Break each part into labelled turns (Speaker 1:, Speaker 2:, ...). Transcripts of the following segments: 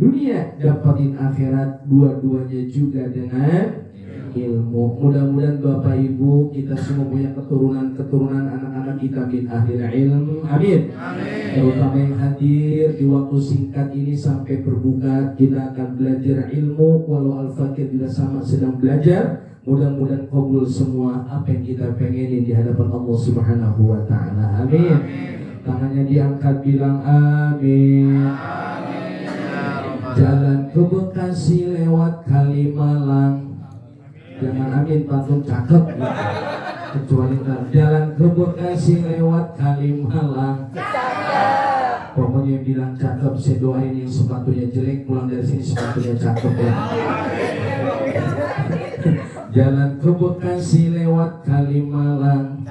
Speaker 1: dunia, dapatin akhirat, dua-duanya juga dengan ilmu. Mudah-mudahan Bapak Ibu kita semua punya keturunan anak-anak kita min ahlil ilm. Amin. Terutama yang hadir di waktu singkat ini sampai berbuka, kita akan belajar ilmu. Walau Al-Fakir juga sama sedang belajar. Mudah-mudahan kabul semua apa yang kita pengenin di hadapan Allah Subhanahu wa Ta'ala. Amin. Tangannya diangkat, bilang amin. Jalan ke Bekasi lewat Kalimalang. Jangan amin pantun cakep gitu. Kecuali jalan ke Bekasi lewat Kalimalang. Pokoknya yang bilang cakep, saya doain yang sepatunya jelek pulang dari sini sepatunya cakep ya. Jalan ke Bekasi lewat Kalimalang.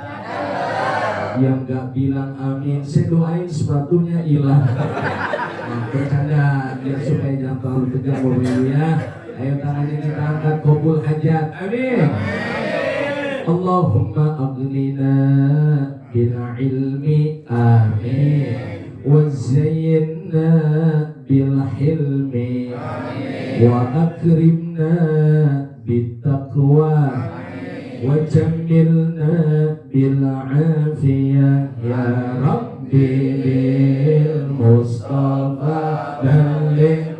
Speaker 1: Yang gak bilang amin, saya doain sepatunya hilang. Nah, bercanda biar supaya jangan terlalu tegang Bapak Ibu ya. Ayo tangannya kita angkat, kabul hajat. Amin. Allahumma aghnina bil ilmi. Amin. Wa zayyinna bil hilmi. Wa akrimna bit taqwa. Wa jammilna bil afiyah. Ya Rabbi bil Mustafa balligh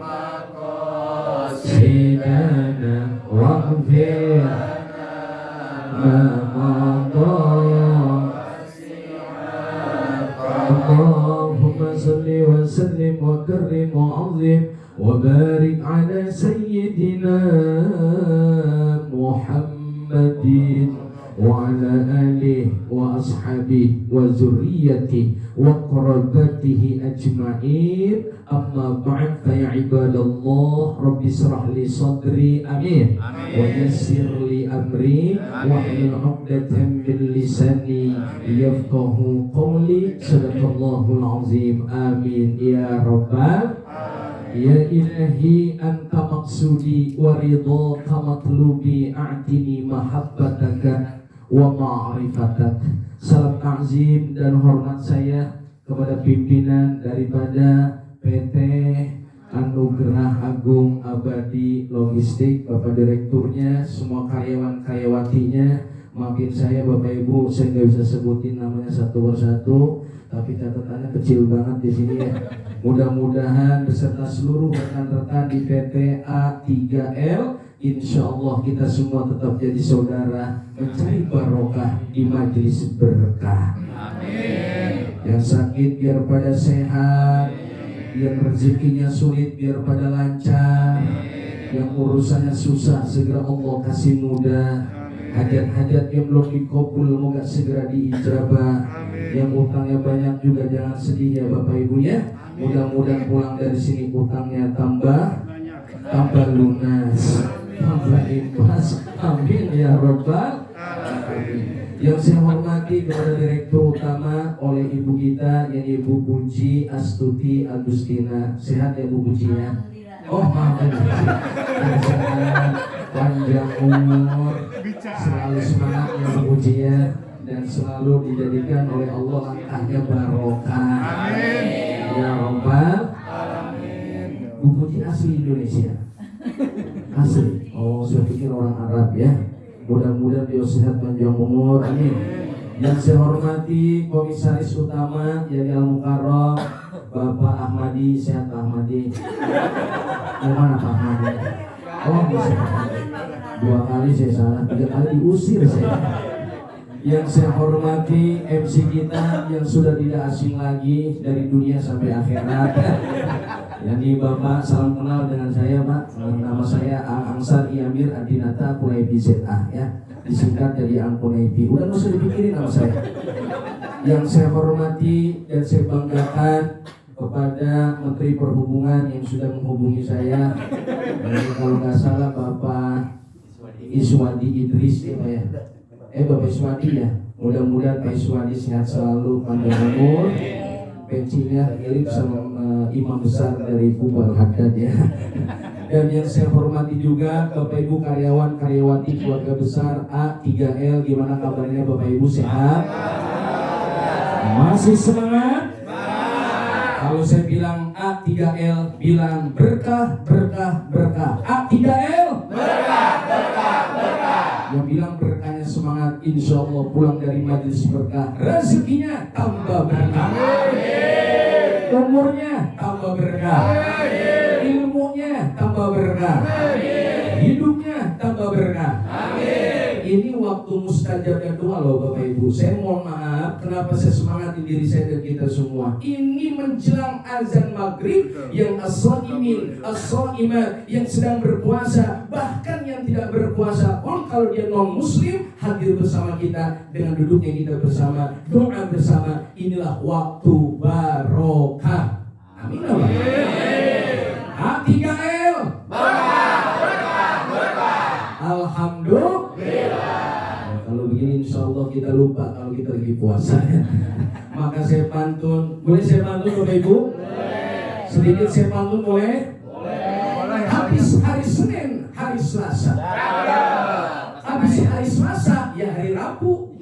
Speaker 1: Sidana waghfir ma madha. Allahumma salli wa sallim wa karrim wa azim wa barik ala sayyidina Muhammadin wa ala alihi wa ashabihi wa zurriyyatihi wa qurabatihi ajma'in. Amma ba'd, fa ya ibadallah, rabbi israh li sadri. Amin. Wa yassir li amri wa hlul 'uqdatam min lisani yafqahu qawli. Sadaqallahul azim. Amin ya rabbal. Ya ilahi anta maksudi wa ridhaka matlubi, a'tini mahabbataka wa ma'rifatak. Salam ta'zim dan hormat saya kepada pimpinan daripada PT Anugerah Agung Abadi Logistik, Bapak Direkturnya, semua karyawan-karyawatinya. Maafin saya Bapak Ibu, saya nggak bisa sebutin namanya satu persatu, tapi catatannya kecil banget di sini ya. Mudah-mudahan beserta seluruh rekan-rekan di PT A3L, insya Allah kita semua tetap jadi saudara, mencari barokah di majelis berkah. Amin. Yang sakit biar pada sehat, yang rezekinya sulit biar pada lancar, yang urusannya susah segera Allah kasih mudah. Hajat-hajat yang belum dikabul moga segera diijabah. Yang utangnya banyak juga jangan sedih ya Bapak Ibu ya. Mudah-mudahan pulang dari sini utangnya tambah lunas, tambah ikhlas. Amin ya rabbal alamin. Yang saya hormati kepada Direktur Utama oleh Ibu kita yang Ibu Puji Astuti Agustina. Sehat ya Bu Pujinya? Oh maaf, panjang umur, selalu semangat ya Bu Pujinya, dan selalu dijadikan oleh Allah langkahnya barokah. Amin ya rabbal alamin. Bu Puji asli Indonesia? Asli? Oh saya pikir orang Arab ya. Mudah-mudahan beliau sehat panjang umur. Amin. Yang saya hormati Komisaris Utama Yadi Al-Mukarram Bapak Ahmadi. Sehat Pak Ahmadi? Mana Pak Ahmadi? Oh bisa. 2 kali saya salah, 3 kali diusir saya. Yang saya hormati MC kita yang sudah tidak asing lagi dari dunia sampai akhirat. Yani Bapak, salam kenal dengan saya Pak. Nama saya Angsar Iamir Adinata Kunaibi ZA ya. Disingkat jadi Angkunaibi. Udah nggak usah dipikirin nama saya. Yang saya hormati dan saya banggakan kepada Menteri Perhubungan yang sudah menghubungi saya. Jadi kalau nggak salah Bapak Iswadi Idris ya Pak ya. Bapak Iswadi ya. Mudah-mudahan Pak Iswadi sehat selalu, panjang umur. Pensinya mirip sama imam besar dari Kubal Haddad ya. Dan yang saya hormati juga Bapak Ibu karyawan-karyawati keluarga besar A3L. Gimana kabarnya Bapak Ibu, sehat? Masih semangat? Kalau saya bilang A3L, bilang berkah, berkah, berkah. A3L, berkah, berkah, berkah. Yang bilang berkahnya semangat, insya Allah pulang dari majelis berkah, rezekinya tambah berkah. Umurnya tambah berkah. Ilmunya tambah berkah. Hidupnya tambah berkah. Ini waktu mustajabnya doa loh Bapak Ibu. Saya mohon maaf kenapa saya semangatin diri saya dan kita semua. Ini menjelang azan maghrib yang as-shaimin, as-shaimat, yang sedang berpuasa, bahkan yang tidak berpuasa pun kalau dia non muslim hadir bersama kita dengan duduknya kita bersama, doa bersama. Inilah waktu barokah. Amin. A3L, alhamdulillah. Kalau begini insya Allah kita lupa kalau kita lagi puasa. Maka saya pantun. Boleh saya pantun Bapak Ibu? Boleh. Sedikit saya pantun boleh? Boleh. Habis hari Senin, hari Selasa. Habis hari Selasa, ya hari Rabu.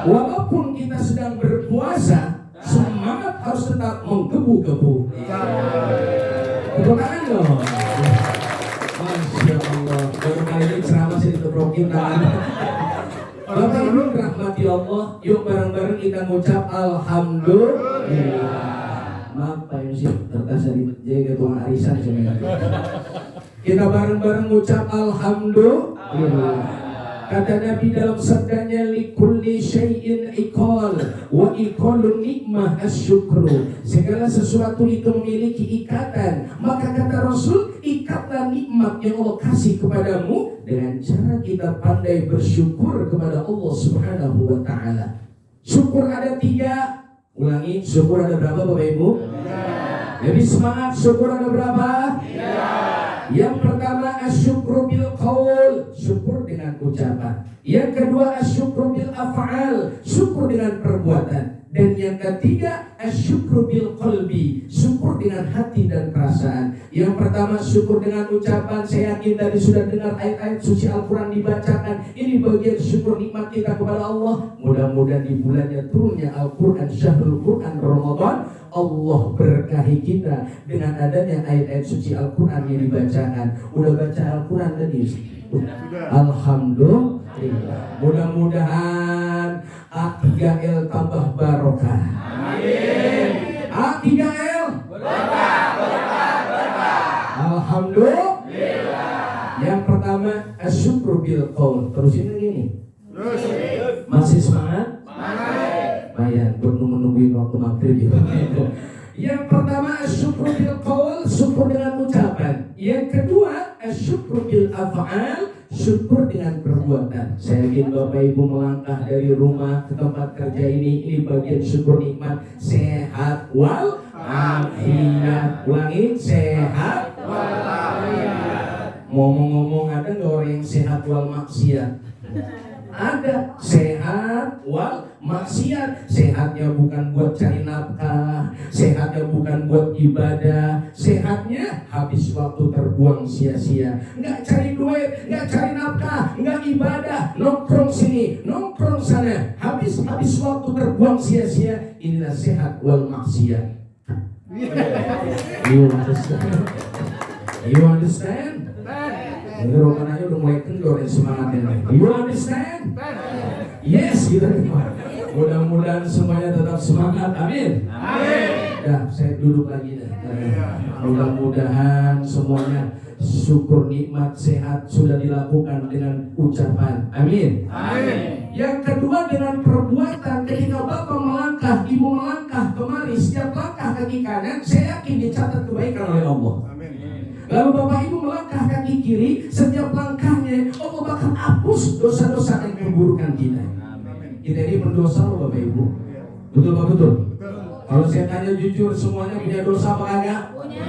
Speaker 1: Walaupun kita sedang berpuasa, semangat harus tetap menggebu-gebu. Tepuk tangan dong. Masya Allah. Baru kali ini ceramah saya diteprokin tangan. Bapak Ibu rahmati Allah, yuk bareng-bareng kita ngucap alhamdulillah. Maaf Pak Yusuf, kertas dari jaga tuang arisan sebenarnya. Kita bareng-bareng ngucap alhamdulillah. Kata Nabi dalam sabdanya, likulli syai'in iqal wa iqalun nikmah asyukru. Segala sesuatu itu memiliki ikatan. Maka kata Rasul, ikatlah nikmat yang Allah kasih kepadamu dengan cara kita pandai bersyukur kepada Allah Subhanahu wa ta'ala. Syukur ada 3. Ulangi, syukur ada berapa Bapak Ibu? 3. Lebih semangat, syukur ada berapa? 3. Yang pertama asyukru bil qaul, syukur dengan ucapan. Yang kedua asyukru bil af'al, syukur dengan perbuatan. Dan yang ketiga asyukru bil qalbi, syukur dengan hati dan perasaan. Yang pertama syukur dengan ucapan. Saya yakin tadi sudah dengar ayat-ayat suci Al-Quran dibacakan. Ini bagian syukur nikmat kita kepada Allah. Mudah-mudahan di bulannya turunnya Al-Quran, syahrul Quran Ramadan, Allah berkahi kita dengan adanya ayat-ayat suci Al-Quran yang dibacakan. Udah baca Al-Quran tadi? Alhamdulillah. Mudah-mudahan A3L tambah barokah. Amin. A3L berkah, berkah, berkah. Alhamdulillah. Yang pertama asyukru bil qaul. Terusin lagi nih. Masih semangat? Bayar buat menungguin waktu maghrib gitu. Yang pertama asyukru bil qaul, syukur dengan ucapan. Yang kedua asyukru bil af'al, syukur dengan perbuatan. Saya yakin Bapak Ibu melangkah dari rumah ke tempat kerja ini bagian syukur nikmat. Sehat wal afiat. Ulangi, sehat wal afiat. Ngomong-ngomong, ada nggak orang yang sehat wal maksiat? Ada. Sehat wal maksiat. Sehatnya bukan buat cari nafkah, sehatnya bukan buat ibadah, sehatnya habis waktu terbuang sia-sia. Nggak cari duit, nggak cari nafkah, nggak ibadah, nongkrong sini, nongkrong sana, habis waktu terbuang sia-sia. Inilah sehat wal maksiat. You understand? You understand? Ini rokananya udah mulai kendor ya semangatnya. You understand? Yes, gitu. Mudah-mudahan semuanya tetap semangat. Amin. Amin. Dah, saya duduk lagi dah. Mudah-mudahan semuanya syukur nikmat sehat sudah dilakukan dengan ucapan. Amin. Amin. Yang kedua dengan perbuatan. Ketika Bapak melangkah, Ibu melangkah kemari, setiap langkah kaki kanan, saya yakin dicatat kebaikan oleh Allah. Lalu Bapak Ibu melangkah kaki kiri, setiap langkahnya Allah bakal hapus dosa-dosa yang memburukkan kita. Kita ini berdosa loh Bapak Ibu. Betul Pak? Betul? Kalau saya tanya jujur, semuanya punya dosa apa kagak? Punya.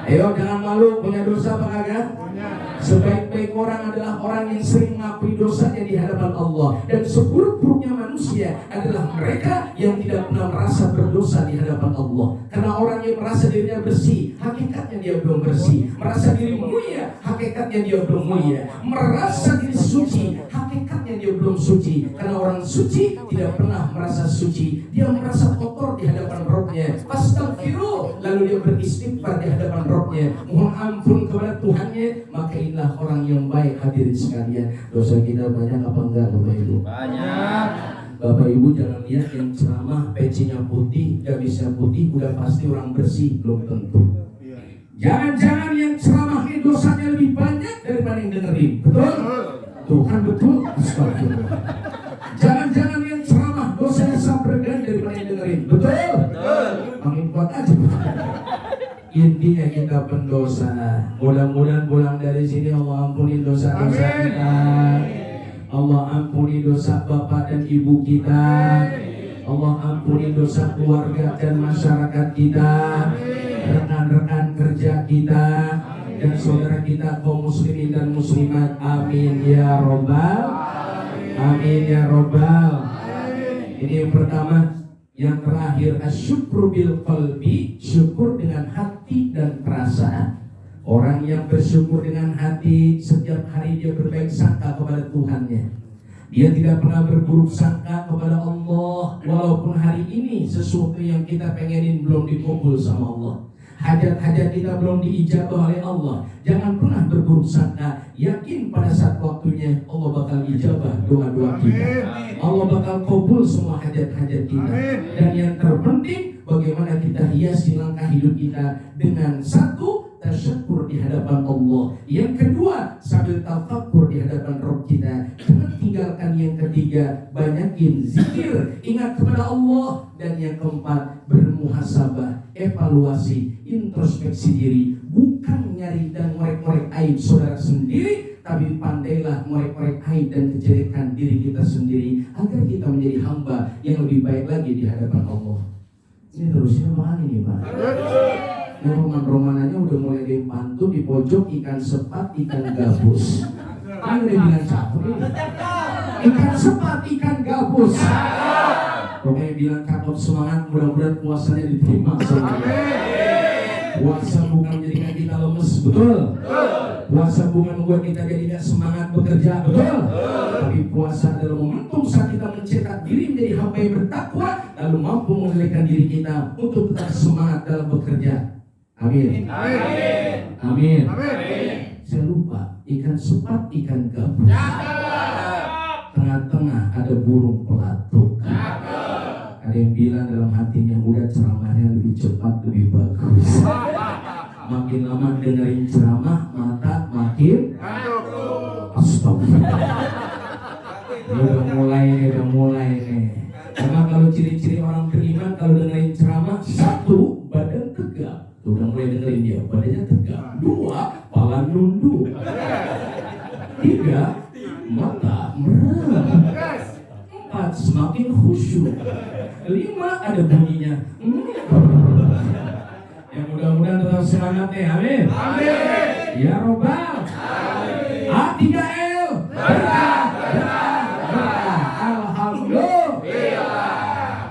Speaker 1: Ayo jangan malu, punya dosa apa kagak? Punya. Sebaik-baik orang adalah orang yang sering mengakui dosanya di hadapan Allah. Dan seburuk-buruknya manusia adalah mereka yang tidak pernah merasa berdosa di hadapan Allah. Karena orang yang merasa dirinya bersih, hakikatnya dia belum bersih. Merasa diri mulia, hakikatnya dia belum mulia. Merasa diri suci, hakikatnya dia belum suci. Karena orang suci tidak pernah merasa suci. Dia merasa kotor di hadapan Rabb-Nya. Fastaghfiruh, lalu dia beristighfar di hadapan Rabb-Nya, mohon ampun kepada Tuhannya. Maka inilah orang yang baik. Hadirin sekalian, dosa kita banyak apa enggak Bapak Ibu? Banyak. Bapak Ibu jangan lihat yang ceramah pecinya putih, gamisnya putih, udah pasti orang bersih, belum tentu. Jangan-jangan yang ceramah ini dosanya lebih banyak daripada yang dengerin. Betul? Tuhan betul? Astagfirullah. Jangan-jangan yang ceramah dosanya sepergan daripada yang dengerin. Betul? Makin kuat aja. Intinya kita pendosa. Mudah-mudahan pulang dari sini Allah ampuni dosa-dosa kita. Allah ampuni dosa bapak dan ibu kita. Allah ampuni dosa keluarga dan masyarakat kita, rekan-rekan kerja kita, dan saudara kita kaum muslimin dan muslimat. Amin ya robbal. Amin ya robbal. Ini yang pertama. Yang terakhir, asyukru bil qalbi, syukur dengan hati dan perasaan. Orang yang bersyukur dengan hati, setiap hari dia berbaik sangka kepada Tuhannya. Dia tidak pernah berburuk sangka kepada Allah. Walaupun hari ini sesuatu yang kita pengenin belum dikabul sama Allah, hajat-hajat kita belum diijabah oleh Allah, jangan pernah berburuk sangka. Yakin pada saat waktunya Allah bakal ijabah doa-doa kita. Allah bakal kabul semua hajat-hajat kita. Dan yang terpenting, bagaimana kita hiasi langkah hidup kita dengan satu, tasyukur di hadapan Allah. Yang kedua, sambil tafakkur di hadapan Rabb kita. Jangan tinggalkan yang ketiga, banyakin zikir, ingat kepada Allah. Dan yang keempat, bermuhasabah, evaluasi, introspeksi diri. Bukan nyari dan ngorek-ngorek aib saudara sendiri, tapi pandailah ngorek-ngorek aib dan kejelekan diri kita sendiri, agar kita menjadi hamba yang lebih baik lagi di hadapan Allah. Ini terusnya mana nih Pak? Yang roman-romananya udah mulai dipantun di pojok, ikan sepat, ikan gabus. Ini udah bilang cakep ini. Ikan sepat, ikan gabus. Pokoknya bilang cakep, semangat, mudah-mudahan puasanya diterima semuanya. Puasa bukan menjadikan kita lemes, betul? Puasa bukan membuat kita jadi tidak semangat bekerja, betul? Tapi puasa adalah momentum saat kita mencetak diri menjadi hamba yang bertakwa, lalu mampu mengendalikan diri kita untuk tetap semangat dalam bekerja. Amin. Amin. Saya lupa, ikan sepat, ikan gabus. Tengah-tengah ada burung pelatuk. Ada yang bilang dalam hatinya, udah ceramahnya lebih cepat, lebih bagus. Makin lama dengerin ceramah, mata makin astagfirullah. Ini udah mulai nih. Karena kalau ciri-ciri orang beriman, kalau dengerin ceramah, satu, badan tegak. Tuh, udah mulai dengerin dia, badannya tegak. Dua, pala nunduk. Tiga, mata merem. Empat, semakin khusyuk. Lima, ada bunyinya. Ya mudah-mudahan tetap semangat ya, amin. Ya robbal. A3L. Berkah. Alhamdulillah.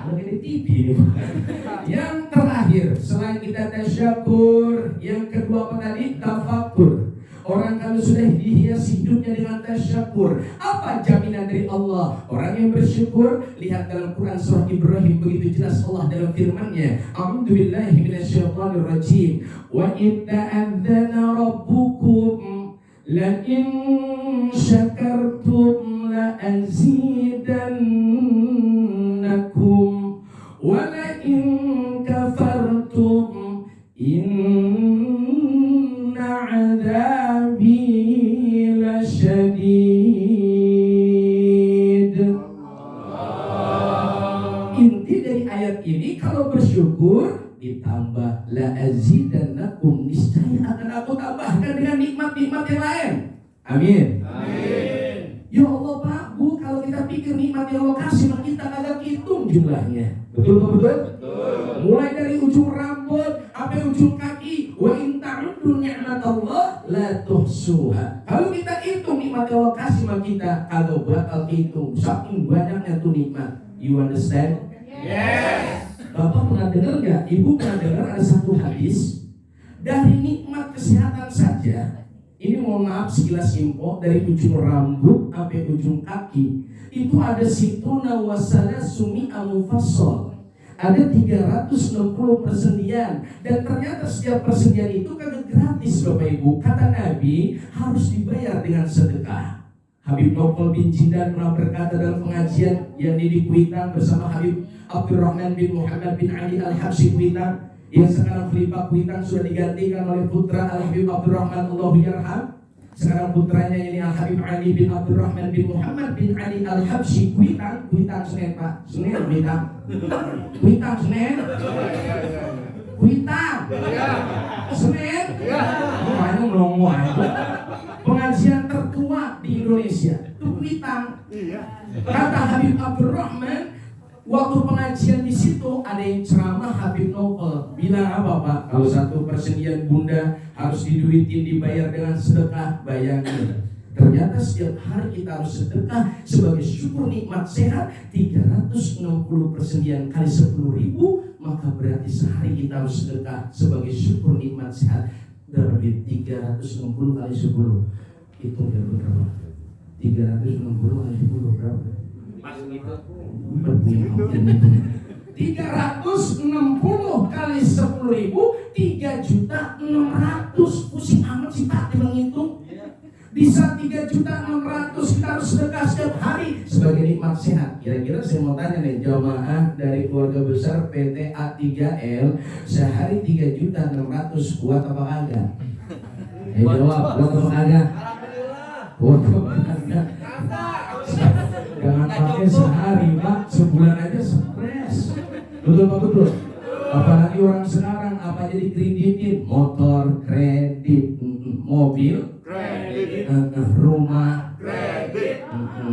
Speaker 1: Mungkin di TV ini. Yang terakhir, selain kita tasyakur, yang kedua apa tadi? Tafakur. Orang kalau sudah dihiasi hidupnya dengan tasyakur, apa jaminan dari Allah? Orang yang bersyukur, lihat dalam Quran surah Ibrahim, begitu jelas Allah dalam firman-Nya. A'udzubillahi minasyaitonirrajim. Wa itta'adzana rabbukum la in syakartum la azidannakum wa la in kafartum inna 'adzabi lasyadid. Inti dari ayat ini, kalau bersyukur ditambah la azidannakum, niscaya akan aku tambahkan dengan nikmat-nikmat yang lain. Amin. Ya Allah Pak, Bu, kalau kita pikir nikmat yang Allah kasih, maka kita kagak hitung jumlahnya. Betul? Mulai dari ujung rambut sampai ujung kaki. Wa in ta'uddu ni'matallah la tuhsuha. Kalau kita hitung nikmat yang Allah kasih, maka kita kagak bakal hitung. Saking banyaknya tuh nikmat. You understand? Yes. Bapak pernah dengar nggak? Ibu pernah dengar ada satu hadis, dari nikmat kesehatan saja. Ini mohon maaf sekilas info, dari ujung rambut sampai ujung kaki itu ada situna wasala sumi mufassal. Ada 360 persendian. Dan ternyata setiap persendian itu kagak gratis Bapak Ibu. Kata Nabi harus dibayar dengan sedekah. Habib Novel bin Jindan pernah berkata dalam pengajian yang di Kuitang bersama Habib Abdurrahman bin Muhammad bin Ali Al-Habsyi Kuitang, yang sekarang Khalifah Kuitang sudah digantikan oleh putra Al-Habib Abdurrahman Allahu yarham. Sekarang putranya ini Al-Habib Ali bin Abdurrahman bin Muhammad bin Ali Al-Habsyi Kuitang. Kuitang Senen Pak, Senen Kuitang. Kuitang Senen. Kuitang Senen. Makanya melongo itu pengajian tertua di Indonesia itu Kuitang. Kata Habib Abdurrahman, waktu pengajian di situ ada yang ceramah Habib Novel bilang apa Pak? Kalau satu persendian bunda harus diduitin dibayar dengan sedekah. Bayangin, ternyata setiap hari kita harus sedekah sebagai syukur nikmat sehat. 360 persendian kali 10.000, maka berarti sehari kita harus sedekah sebagai syukur nikmat sehat. Berarti 360 kali 10 itu berapa? 360 kali 10 berapa? 360 kali 10.000, 3.600.000. Pusing amat sih Pak menghitung. Bisa 3.600.000 kita harus sedekah setiap hari sebagai nikmat sehat. Kira-kira saya mau tanya nih, jamaah dari keluarga besar PT A3L sehari 3.600.000 kuat apa kagak? Jawab, kuat apa kagak? Kuat apa kagak? Jangan pakai sehari Pak, sebulan aja stres. Betul Pak, betul. Apalagi orang sekarang apa jadi kreditin? Motor kredit, mobil kredit, rumah kredit,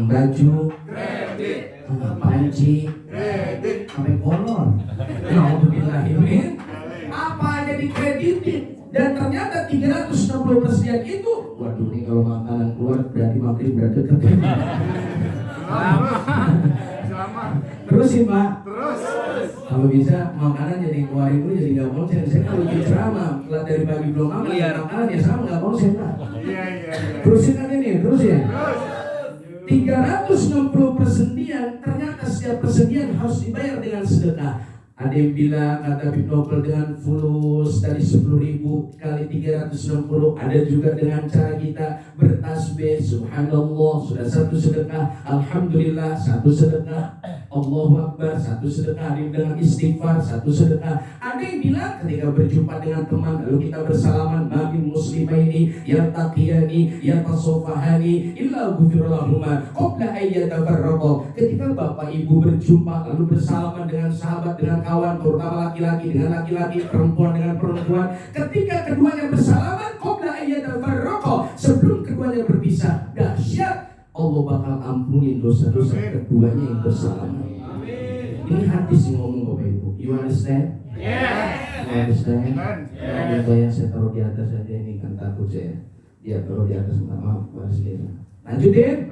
Speaker 1: baju kredit, panci kredit, sampai kolor. Alhamdulillah, apa aja dikreditin. Dan ternyata 360 persen itu, waduh nih kalau makanan keluar berarti maghrib berarti deket. Terusin Pak. Terus. Kalau bisa makanan jadi keluarin dulu jadi nggak konsen. Saya kalau bikin ceramah dari pagi belum makan, makanan ya sama nggak konsen Pak. Iya. Terusin aja nih, terus ya. 360 persendian, ternyata setiap persendian harus dibayar dengan sedekah. Ada yang bilang kata Habib Novel dengan fulus dari 10.000 kali 360. Ada juga dengan cara kita bertasbih subhanallah, sudah satu sedekah. Alhamdulillah, satu sedekah. Allahu Akbar, satu sedekah. Ada yang dengan istighfar, satu sedekah. Ada yang bilang ketika berjumpa dengan teman lalu kita bersalaman, mamin muslimaini yartaqiyani yatasofahani illa ghufirallahumma qabla ayyatafarraqa. Ketika bapak ibu berjumpa lalu bersalaman dengan sahabat, dengan kawan, terutama laki-laki dengan laki-laki, perempuan dengan perempuan, ketika keduanya bersalaman qabla ayyatafarraqa, sebelum keduanya berpisah, dahsyat, Allah bakal ampuni dosa-dosa keduanya yang bersalaman. Ini hadis yang ngomong Bapak Ibu. You understand? Yes. You understand? Yang bayang saya taruh di atas saja ini kan takut saya. Dia taruh di atas, minta maaf Pak. Lanjutin.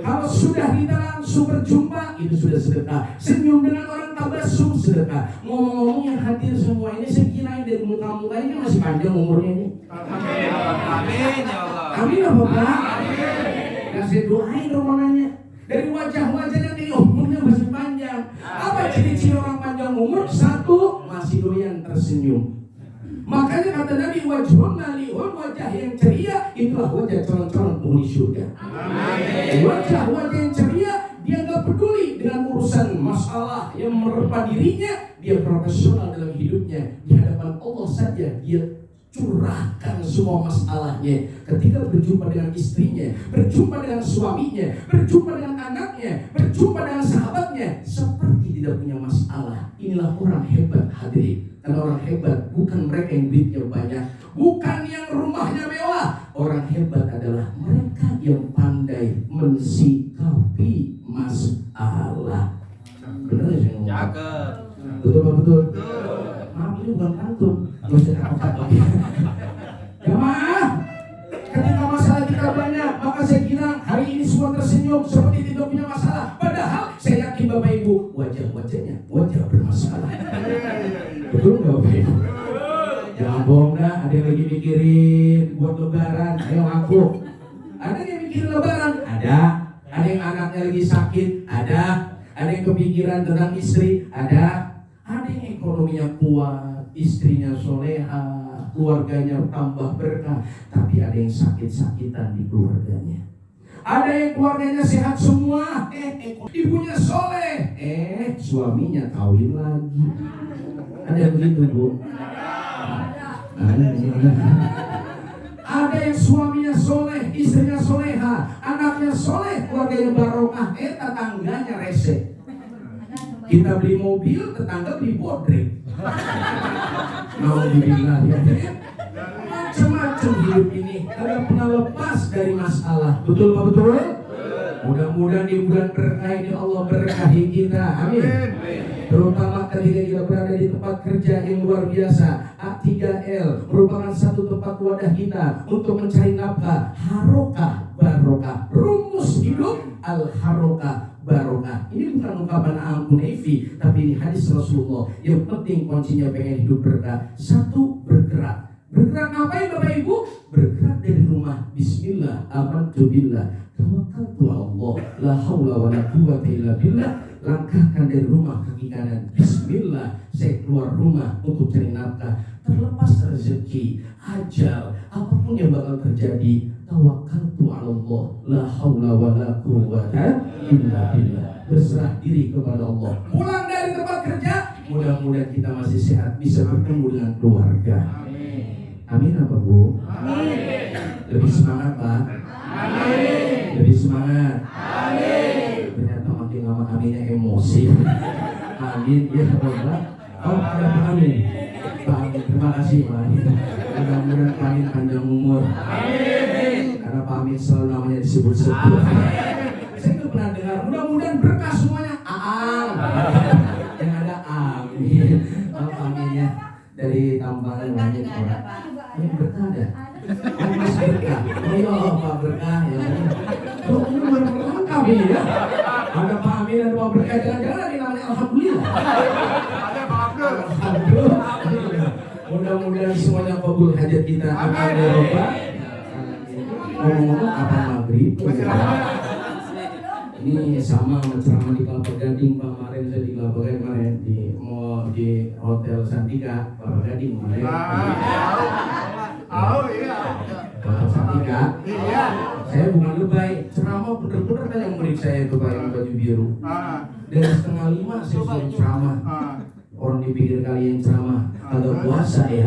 Speaker 1: Kalau sudah kita langsung berjumpa, itu sudah sedekah. Senyum dengan orang tabassum sedekah. Ngomong-ngomong yang hadir semua ini, saya kirain dari muka-muka ini masih panjang umurnya ini. Amin ya Allah. Amin apa Pak? Yang saya doain rombongannya. Dari wajah-wajahnya ini umurnya masih panjang. Apa ciri-ciri orang panjang umur? Satu, masih doyan tersenyum. Makanya kata Nabi, wajhun malihun, wajah yang ceria itulah wajah calon-calon penghuni surga. Wajah-wajah yang ceria, dia gak peduli dengan urusan masalah yang menerpa dirinya. Dia profesional dalam hidupnya. Di hadapan Allah saja dia curahkan semua masalahnya. Ketika berjumpa dengan istrinya, berjumpa dengan suaminya, berjumpa dengan anaknya, berjumpa dengan sahabatnya, seperti tidak punya masalah. Inilah orang hebat hadirin. Karena orang hebat bukan mereka yang duitnya banyak, bukan yang rumahnya mewah. Orang hebat adalah mereka yang pandai mensikapi masalah. Benar ya saya ngomong? Cakep. Betul. Maaf, ini bukan pantun. Jamaah, ketika masalah kita banyak, maka saya kira hari ini semua tersenyum seperti tidak punya masalah. Padahal saya yakin Bapak Ibu, wajah-wajahnya wajah bermasalah. Betul nggak Bapak Ibu? Jangan bohong dah. Ada yang lagi mikirin buat lebaran, ayo ngaku. Ada yang mikirin lebaran? Ada.
Speaker 2: Ada yang anaknya lagi sakit, ada yang kepikiran tentang istri, ada yang ekonominya kuat, istrinya soleha, keluarganya tambah berkah, tapi ada yang sakit-sakitan di keluarganya. Ada yang keluarganya sehat semua, ibunya soleh, suaminya kawin lagi. Ada yang begitu, Bu? Ada yang suaminya soleh, istrinya soleha, anaknya soleh, keluarganya barokah, tetangganya rese. Kita beli mobil, tetangga beli bodrek. Alhamdulillah ya. Macam-macam hidup ini, kagak pernah lepas dari masalah. Betul Pak, betul? Mudah-mudahan di bulan berkah ini Allah berkahi kita, amin. Terutama ketika kita berada di tempat kerja yang luar biasa. A3L merupakan satu tempat wadah kita untuk mencari nafkah. Harokah barokah, rumus hidup al-harokah barokah. Ini bukan ungkapan Al-Kunaifi, tapi ini hadis Rasulullah. Yang penting kuncinya pengen hidup berkah. Satu, bergerak. Bergerak ngapain Bapak Ibu? Bergerak dari rumah. Bismillah, amantu billah, tawakkaltu ala Allah, la haula wala quwwata illa billah. Langkahkan dari rumah kaki kanan. Bismillah, saya keluar rumah untuk cari nafkah. Terlepas rezeki, ajal, apapun yang bakal terjadi, tawakkaltu ala Allah, la haula wala quwwata illa billah. Berserah diri kepada Allah. Pulang dari tempat kerja, mudah-mudahan kita masih sehat, bisa bertemu dengan keluarga. Amin apa Bu? Amin. Lebih semangat Pak? Amin. Lebih semangat? Amin. Ternyata makin lama aminnya emosi. Amin ya Allah. Oh ada Pak Amin. Pak Amin, terima kasih Pak Amin. Mudah-mudahan Pak Amin panjang umur. Amin. Karena Pak Amin selalu namanya disebut-sebut. Saya tuh pernah dengar, mudah-mudahan berkah semuanya. Aang. Yang ada Amin. Pak Amin ya. Dari tambahan banyak orang. Yang berkah ada? Oh mas berkah. Oh ya Pak berkah ya. Oh ini berkah ya. Ada Pak Amin, ada Pak berkah. Jangan-jangan ada namanya Alhamdulillah. Ada Pak Abdul. Alhamdulillah. Mudah-mudahan semuanya kabul hajat kita. Amin ya Rabbal. Ngomong-ngomong apa maghrib? Ini sama ceramah di Kelapa Gading kemarin. Saya di Kelapa Gading kemarin di Hotel Santika Kelapa Gading kemarin. Iya. Hotel Santika. Iya. Saya bukan lebay, ceramah bener-bener kan yang murid saya itu Pak yang baju biru. Dari 4:30 saya sudah ceramah. Orang dipikir kalian ceramah agak puasa ya.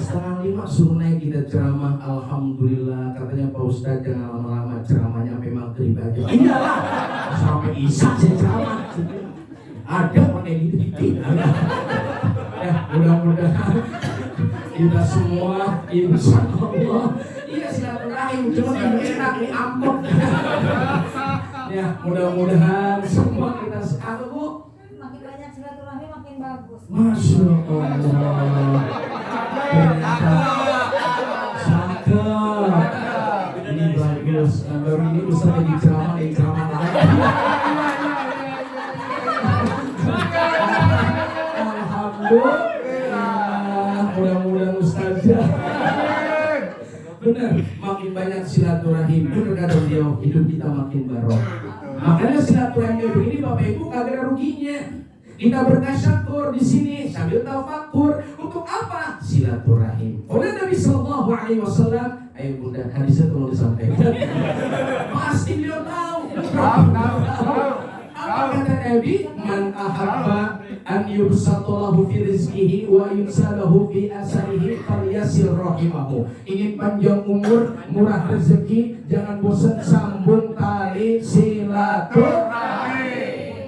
Speaker 2: 4:30 suruh naik kita ceramah. Alhamdulillah katanya Pak Ustadz jangan lama-lama ceramahnya sampai maghrib aja. Iyalah sampai isya saya ceramah. Ada orang yang gitu. Ya mudah-mudahan kita semua insya Allah iya silaturahim cuma yang enak nih amplop. Ya mudah-mudahan semua kita sehat Bu.
Speaker 3: Makin banyak silaturahmi makin bagus.
Speaker 2: Masya Allah. Cakep. Ini bagus. Baru ini Ustaz lagi ceramah lain. Alhamdulillah. Mudah-mudahan Ustazah. Benar, makin banyak silaturahim. Benar kata beliau, hidup kita makin barokah. Makanya silaturahim begini Bapak Ibu kagak ada ruginya. Kita bertasyakur di sini sambil tafakur. Untuk apa? Silaturahim. Oleh Nabi Sallallahu Alaihi Wasallam, ayo bunda hadisnya tolong disampaikan. Pasti beliau tahu. Apa kata Nabi? Man ahabba an yubsatalahu fi rizqihi wa yunsalahu fi asarihi falyasir rahimahu. Ingin panjang umur, murah rezeki, jangan bosan sambung tali silaturahim.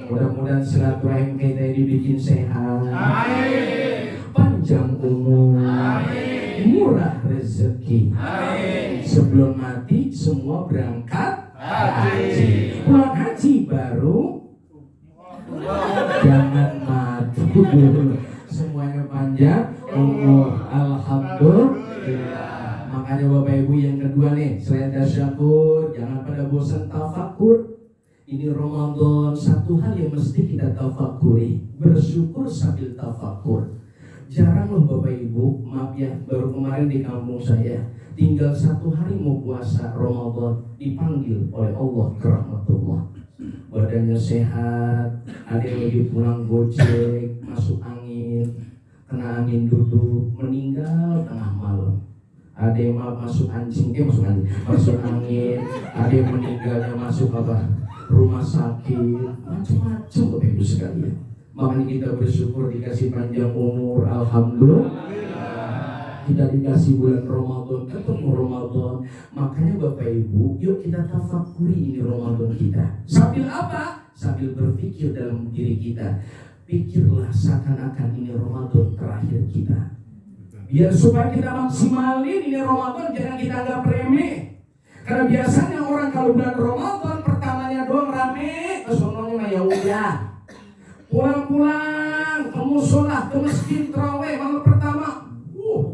Speaker 2: Mudah-mudahan silaturahim kita dibikin sehat, panjang umur, murah rezeki. Sebelum mati semua berangkat haji. Pulang haji baru jangan mati dulu. Semuanya panjang umur. Alhamdulillah. Makanya Bapak Ibu yang kedua nih, selain tasyakur, jangan pada bosan tafakur. Ini Ramadan, satu hal yang mesti kita tafakuri, bersyukur sambil tafakur. Jarang loh Bapak Ibu, maaf ya, baru kemarin di kampung saya tinggal 1 hari mau puasa Ramadan dipanggil oleh Allah ke rahmatullah. Badannya sehat, ada yang lagi pulang gojek, masuk angin, kena angin duduk, meninggal tengah malam. Ada yang masuk angin, ada yang meninggalnya masuk rumah sakit, macam-macam Bapak Ibu sekalian. Makanya kita bersyukur dikasih panjang umur, alhamdulillah. Kita dikasih bulan Ramadan, ketemu Ramadan. Makanya Bapak Ibu, yuk kita tafakuri ini Ramadan kita. Sambil apa? Sambil berpikir dalam diri kita. Pikirlah seakan-akan ini Ramadan terakhir kita. Biar supaya kita maksimalin ini Ramadan, jangan kita anggap remeh. Karena biasanya orang kalau bulan Ramadan pertamanya doang rame, kesononya mah ya udah. Pulang-pulang ke musola, ke masjid tarawih malam pertama,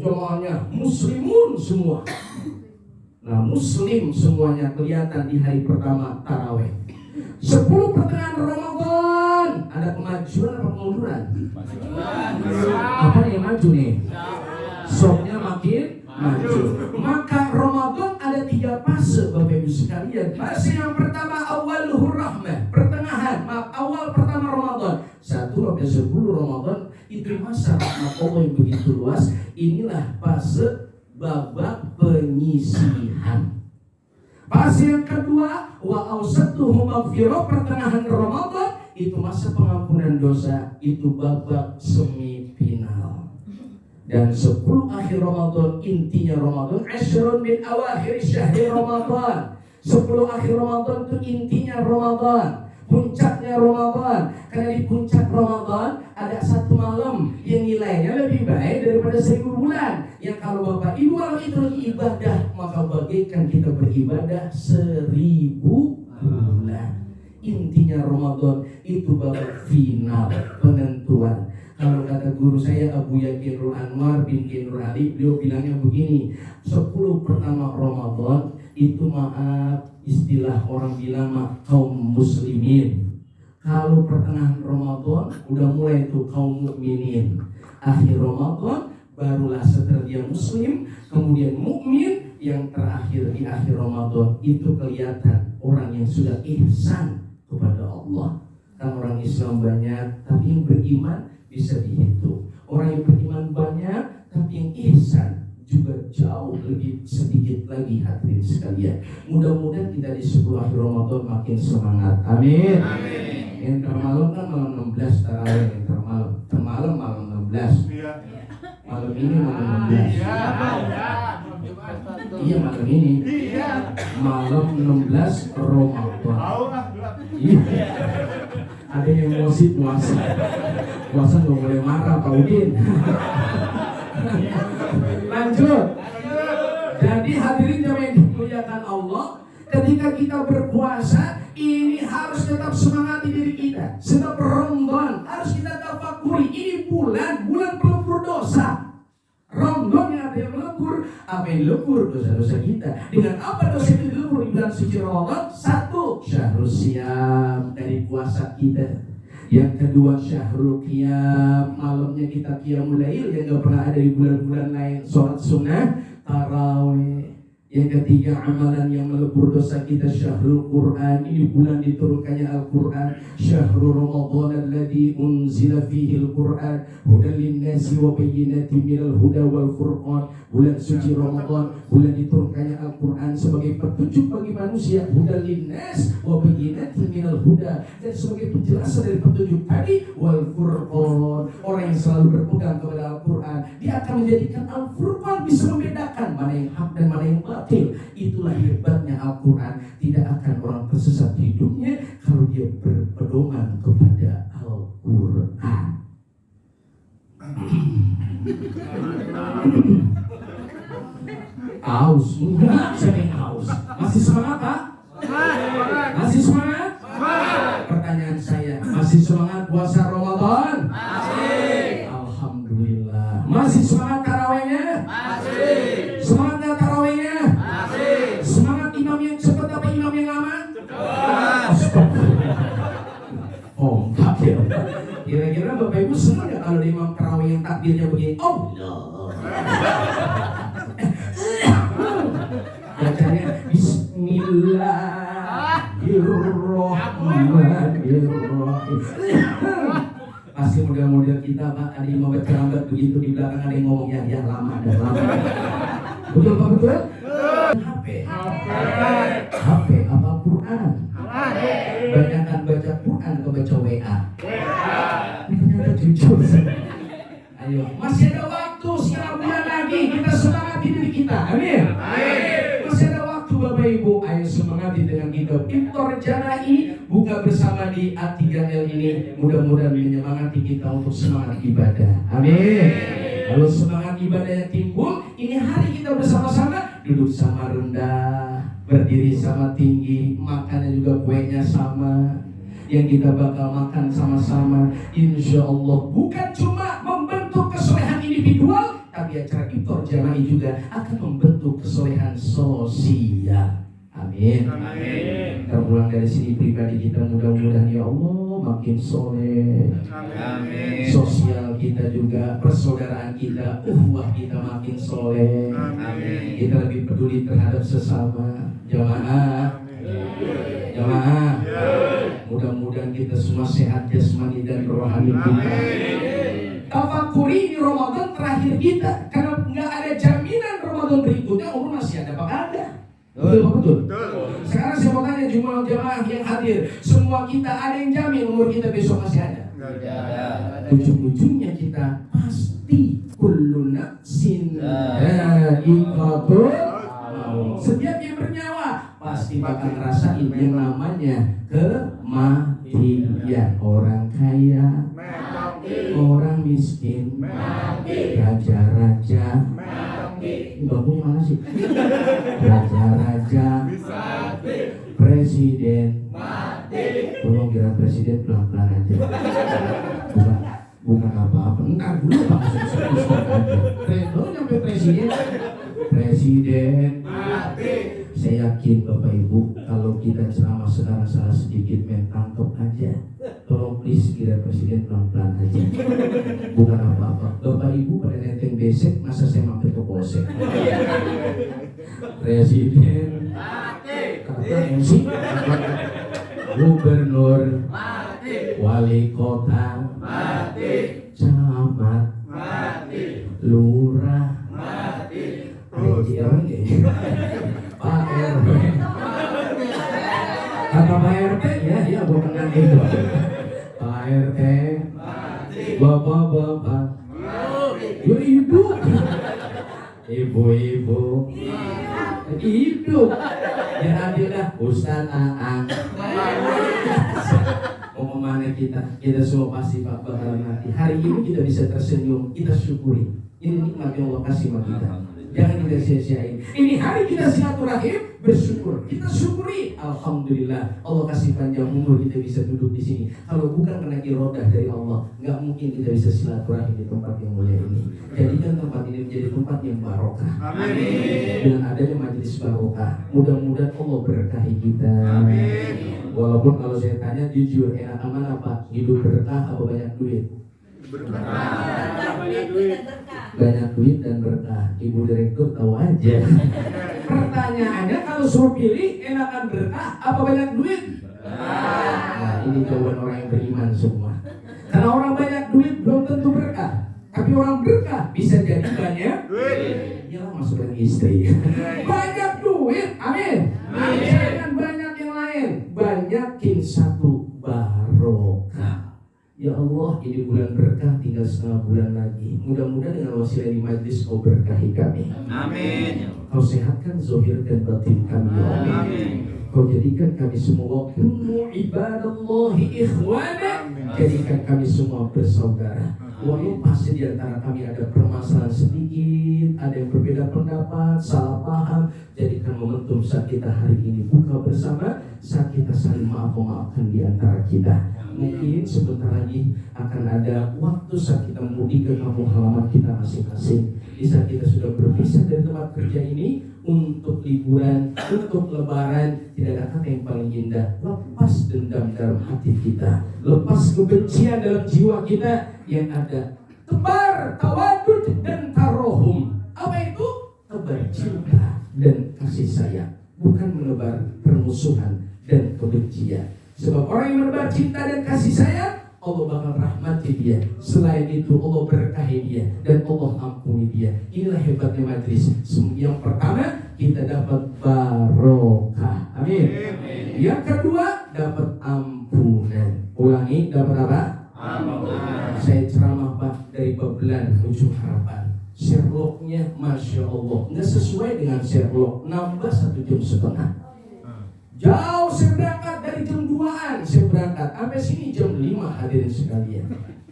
Speaker 2: jemaahnya muslimun semua. Nah, muslim semuanya kelihatan di hari pertama tarawih. 10 pertengahan Ramadan ada kemajuan apa kemunduran? Apa nih yang maju nih? Soknya makin maju. Maka Ramadan ada 3 fase Bapak Ibu sekalian. Fase yang pertama awwaluhur rahmah, pertengahan, awal pertama Ramadan. 1 sampai 10 Ramadan itu masa rahmat Allah yang begitu luas. Inilah fase babak penyisihan. Fase yang kedua wa awsatuhu maghfirah, pertengahan Ramadan itu masa pengampunan dosa, itu babak semifinal. Dan 10 akhir Ramadan intinya Ramadan, asyrun min awakhir syahri Ramadan. 10 akhir Ramadan itu intinya Ramadan, puncaknya Ramadan. Karena di puncak Ramadan ada 1 malam yang nilainya lebih baik daripada 1000 bulan. Yang kalau Bapak Ibu kalau itu ibadah, maka bagaikan kita beribadah 1000 bulan. Intinya Ramadan itu babak final, penentuan. Kalau kata guru saya Abu Yakin Nur Anwar bin Nur Ali, beliau bilangnya begini, 10 pertama Ramadan itu maaf istilah orang bilang kaum muslimin. Kalau pertengahan Ramadan udah mulai itu kaum mukminin. Akhir Ramadan barulah setelah dia muslim, kemudian mukmin, yang terakhir di akhir Ramadan itu kelihatan orang yang sudah ihsan kepada Allah. Kan orang Islam banyak, tapi yang beriman bisa dihitung. Orang yang beriman banyak, tapi yang ihsan juga jauh lebih sedikit lagi hadirin sekalian. Mudah-mudahan kita di 10 akhir Ramadan makin semangat. Amin. Amin. Yang termalam kan malam 16 tarawih, yang termalam malam 16. Malam ini malam 16. Iya malam ini. Malam 16 Ramadan. Iya. Ada yang emosi puasa nggak boleh marah Pak Udin. Lanjut. Jadi hadirin jamaah yang dimuliakan Allah, ketika kita berpuasa ini harus tetap semangati diri kita. Setiap Ramadan harus kita tafakuri, ini bulan pelebur dosa. Ramadan yang ada yang melebur, apa yang lebur? Dosa-dosa kita. Dengan apa dosa itu dilebur di bulan suci Ramadan? 1, syahrul siam, dari puasa kita. Yang kedua, syahrul qiyam, malamnya kita qiyamul lail yang gak pernah ada di bulan-bulan lain, sholat sunnah, tarawih. Yang ketiga, amalan yang melebur dosa kita, syahrul Quran, ini bulan diturunkannya Al-Quran. Syahrul Ramadan alladzi unzila fihi Al-Quran hudan linnasi wa bayyinatin minal huda wal furqan. Bulan suci Ramadan, bulan diturunkannya Al-Quran sebagai petunjuk bagi manusia, hudan linnas wa bayyinatin minal huda, dan sebagai penjelasan dari petunjuk tadi, wal furqan. Orang yang selalu berpegang kepada Al-Quran, dia akan menjadikan Al-Furqan bisa membedakan mana yang hak dan mana yang batil. Itulah hebatnya Al-Quran. Tidak akan orang tersesat hidupnya kalau dia berpedoman kepada Al-Quran. Aus? Enggak, saya haus. Masih semangat Pak? Masih semangat? Pertanyaan saya, masih semangat puasa Ramadan? Masih. Alhamdulillah. Masih semangat tarawihnya? Masih. Semangat nggak tarawihnya? Masih. Semangat imam yang cepat apa imam yang lama? Oh, enggak ya. Kira-kira Bapak Ibu senang nggak kalau imam tarawih yang tak takbirnya begini, Allah. Bacanya Bismillahirrahmanirrahim. Pasti model-model kita Pak, ada yang mau baca lambat begitu, di belakang ada yang ngomong ya lama. Betul Pak, betul? HP apa Quran? Banyakkan baca Quran atau baca WA? Ternyata jujur. Ayo, masih ada waktu, setengah bulan lagi kita semangati diri kita. Amin. Masih ada waktu Bapak Ibu, ayo semangati dengan kita. Iftar Janai buka bersama di A3L ini, mudah-mudahan menyemangati kita untuk semangat ibadah. Amin. Kalau semangat ibadahnya timbul, ini hari kita bersama-sama, duduk sama rendah, berdiri sama tinggi, makannya juga kuenya sama, yang kita bakal makan sama-sama. Insya Allah bukan cuma membentuk kesolehan individual, tapi acara Iftar Janai juga akan membentuk kesolehan sosial. Amin. Kita pulang dari sini pribadi kita mudah-mudahan ya Allah makin soleh. Amin. Sosial kita juga, persaudaraan kita, ukhuwah kita makin soleh. Amin. Kita lebih peduli terhadap sesama. Jamaah. Mudah-mudahan kita semua sehat jasmani dan rohani kita. Tafakuri di Ramadan terakhir kita, karena nggak ada jaminan Ramadan berikutnya umur masih ada apa ada. Betul. Sekarang saya mau tanya jemaah yang hadir, semua kita ada yang jamin umur kita besok masih ada? Ujung-ujungnya kita pasti kullu nafsin dha'iqatul maut. Setiap yang bernyawa pasti bakal ngerasain yang namanya kematian. Orang kaya, orang miskin, raja-raja. Bapaknya mana sih? Raja-raja, presiden. Tolong kira presiden pelan-pelan aja. Bukan apa-apa. Entar dulu Pak, sebut-sebut aja. Kalau nyampe presiden. Saya yakin Bapak Ibu, kalau kita ceramah sekarang salah sedikit tangkap aja. Tolong please kira presiden pelan-pelan aja. Bukan apa-apa. Bapak Ibu pada nenteng besek, masa saya mampir ke polsek. Presiden, kata MC, gubernur, wali kota, camat, lurah, Pak RT. Kata Pak RT, ya bukan itu. Pak RT, bapak-bapak, ibu, ibu-ibu, hidup. Ya hadirlah Ustaz Aang. Mau kemana kita semua pasti Pak bakalan mati. Hari ini kita bisa tersenyum, kita syukuri. Ini nikmat yang Allah kasih sama kita. Jangan kita sia-siain. Ini hari kita silaturahim, bersyukur. Kita syukuri. Alhamdulillah, Allah kasih panjang umur kita bisa duduk di sini. Kalau bukan karena irodah dari Allah, nggak mungkin kita bisa silaturahim di tempat yang mulia ini. Jadikan tempat ini menjadi tempat yang barokah. Amin. Dengan adanya majelis barokah, mudah-mudahan Allah berkahi kita. Amin. Walaupun kalau saya tanya jujur, enak mana Pak? Hidup berkah apa banyak duit? Banyak duit dan berkah. Ibu direktur tahu aja. Pertanyaannya kalau suruh pilih enakan berkah apa banyak duit? Nah ini jawaban orang yang beriman semua. Karena orang banyak duit belum tentu berkah, tapi orang berkah bisa jadi banyak duit. Ya masukkan istri. Banyak duit, amin. Jangan banyak yang lain. Banyakin satu barokah. Ya Allah, ini bulan berkah, tinggal setengah bulan lagi. Mudah-mudahan dengan wasilah di majlis kau berkahi kami. Amin. Kau sehatkan zahir dan batin kami. Amin. Kau jadikan kami semua kunu ibadallahi ikhwana. Jadikan kami semua bersaudara. Walau pasti di antara kami ada permasalahan sedikit, ada yang berbeda pendapat, salah paham. Jadikan momentum saat kita hari ini buka bersama, saat kita saling maaf-maafkan di antara kita. Mungkin sebentar lagi akan ada waktu saat kita mudik ke kampung halaman kita masing-masing. Di saat kita sudah berpisah dari tempat kerja ini untuk liburan, untuk lebaran, tidak ada kata yang paling indah. Lepas dendam dalam hati kita, lepas kebencian dalam jiwa kita, yang ada tebar tawadud dan tarohum. Apa itu? Tebar cinta dan kasih sayang, bukan menebar permusuhan dan kebencian. Sebab orang yang menebar cinta dan kasih sayang, Allah bakal rahmati dia. Selain itu Allah berkahi dia dan Allah ampuni dia. Inilah hebatnya majlis. Yang pertama, kita dapat barokah. Amin. Yang kedua, dapat ampunan. Ulangi, dapat apa? Ampunan. Saya ceramah Pak dari Babelan Ujung Harapan. Sherlocknya Masya Allah, nggak sesuai dengan Sherlock, nambah 1,5 jam. Jauh saya berangkat dari jam 2-an, saya berangkat sampai sini jam 5 hadirin sekalian.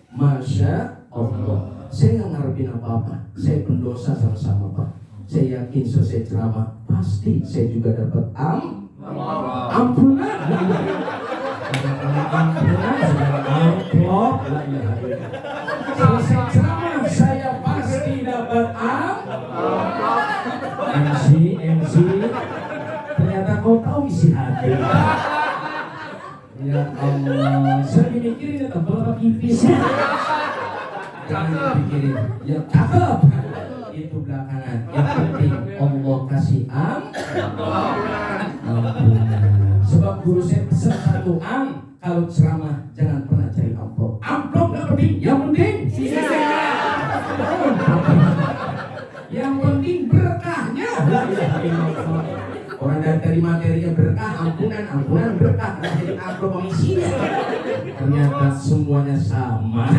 Speaker 2: Masya Allah, saya nggak ngarepin apa-apa, saya pendosa sama-sama Pak. Saya yakin selesai ceramah pasti saya juga dapat ampunan. Amplop. Selesai ceramah saya pasti dapat MC. Ternyata kau tahu isi hati. Ya Allah, saya mikirin itu berapa pipis. Jangan dipikirin, ya cakep. Itu belakangan. Yang penting Allah kasih ampunan. Sebab guru saya pesan satu kalau ceramah jangan pernah cari amplop. Amplop nggak penting, yang penting yang penting berkahnya. Orang dari materinya berkah, ampunan berkah, nah jadi amplop pengisinya. Ternyata semuanya sama.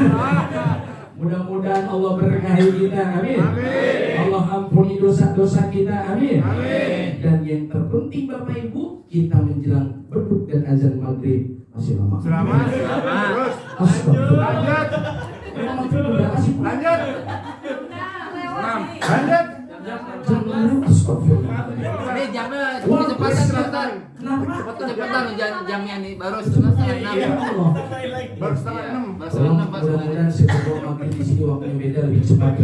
Speaker 2: Mudah-mudahan Allah berkahi kita, amin. Allah ampuni dosa-dosa kita, amin. Dan yang terpenting Bapak Ibu, kita menjelang beduk dan azan maghrib masih lama.
Speaker 4: Selamat. Terus.
Speaker 2: Astagfirullah.
Speaker 4: Lanjut. Lanjut.
Speaker 2: Astagfirullah.
Speaker 5: Ini jamnya cepatan.
Speaker 2: Kenapa?
Speaker 5: Cepatan jamnya nih baru setengah 6.
Speaker 4: Baru setengah 6.
Speaker 2: Mudah-mudahan saya maghrib di sini waktunya beda lebih cepat.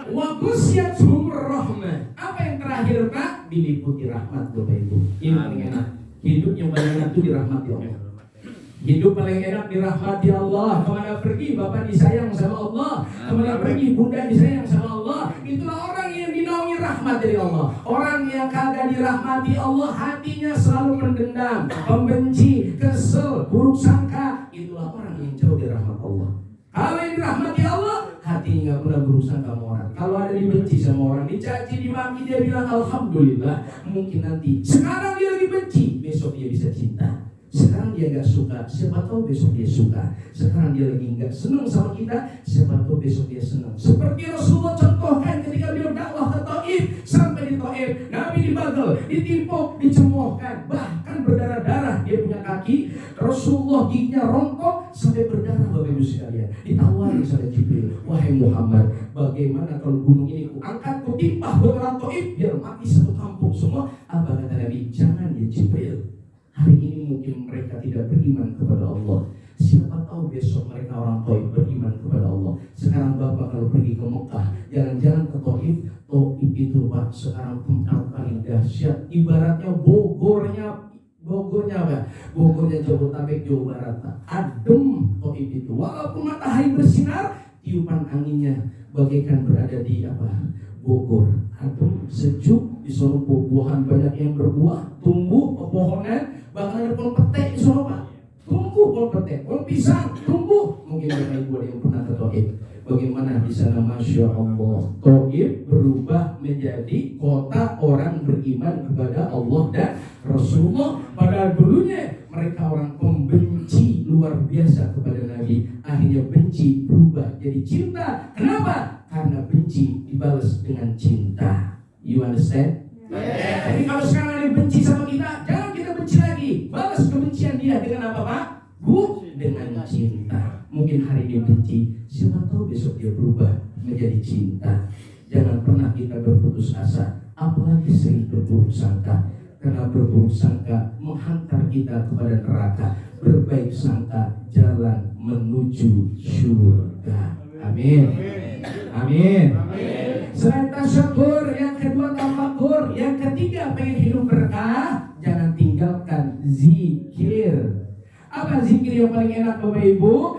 Speaker 2: Wa ghusyathum rahmah. Apa yang terakhir Pak? Diliputi rahmat Bapak Ibu. Ini paling enak. Hidup yang paling enak itu dirahmati Allah. Hidup paling enak dirahmati Allah. Kemana pergi Bapak disayang sama Allah. Kemana pergi Bunda disayang sama Allah. Itulah orang yang dinaungi rahmat dari Allah. Orang yang kagak dirahmati Allah, hatinya selalu mendendam, membenci, kesel, buruk sangka. Itulah orang yang jauh dari rahmat Allah. Kalau yang dirahmati Allah, hatinya nggak pernah buruk sangka sama orang. Kalau ada dibenci sama orang, dicaci, dimaki, dia bilang alhamdulillah. Mungkin nanti sekarang dia lagi benci, besok dia bisa cinta. Sekarang dia nggak suka, siapa tahu besok dia suka. Sekarang dia lagi nggak senang sama kita, siapa tahu besok dia senang. Seperti Rasulullah contohkan ketika beliau dakwah ke Taif. Sampai di Taif, Nabi dibagel, ditimpuk, dicemoohkan, bahkan berdarah-darah dia punya kaki. Rasulullah giginya rontok sampai berdarah Bapak Ibu sekalian. Ditawari oleh Jibril, wahai Muhammad, bagaimana kalau gunung ini kuangkat, kutimpah ke orang Taif biar mati satu kampung semua. Apa kata Nabi? Jangan ya Jibril. Hari ini mungkin mereka tidak beriman kepada Allah. Siapa tahu besok mereka orang Taif beriman kepada Allah. Sekarang Bapak kalau pergi ke Mekah, jalan-jalan ke Taif, Taif itu Pak sekarang tempat paling dahsyat. Ibaratnya Bogornya apa? Bogornya Jabodetabek, Jawa Barat. Adem Taif itu. Walaupun matahari bersinar, tiupan anginnya bagaikan berada di Bogor. Adem, sejuk, di sana buah-buahan banyak yang berbuah, tumbuh pepohonan. Bahkan ada pohon petek di sana Pak. Tumbuh pohon petek, pohon pisang, tumbuh. Mungkin Bapak Ibu ada yang pernah ke Taif. Bagaimana di sana Masya Allah. Taif berubah menjadi kota orang beriman kepada Allah dan Rasulullah. Padahal dulunya mereka orang pembenci luar biasa kepada Nabi. Akhirnya benci berubah jadi cinta. Kenapa? Karena benci dibalas dengan cinta. You understand? Jadi kalau sekarang ada yang benci sama kita, jangan kita benci lagi. Balas kebencian dia dengan apa Pak? Dengan cinta. Mungkin hari ini benci, siapa tahu besok dia berubah menjadi cinta. Jangan pernah kita berputus asa, apalagi sering berburuk sangka. Karena berburuk sangka menghantar kita kepada neraka. Berbaik sangka jalan menuju surga. Amin. Amin. Selain tasyakur, yang kedua tafakur, yang ketiga pengen hidup berkah, jangan tinggalkan zikir. Apa zikir yang paling enak Bapak Ibu?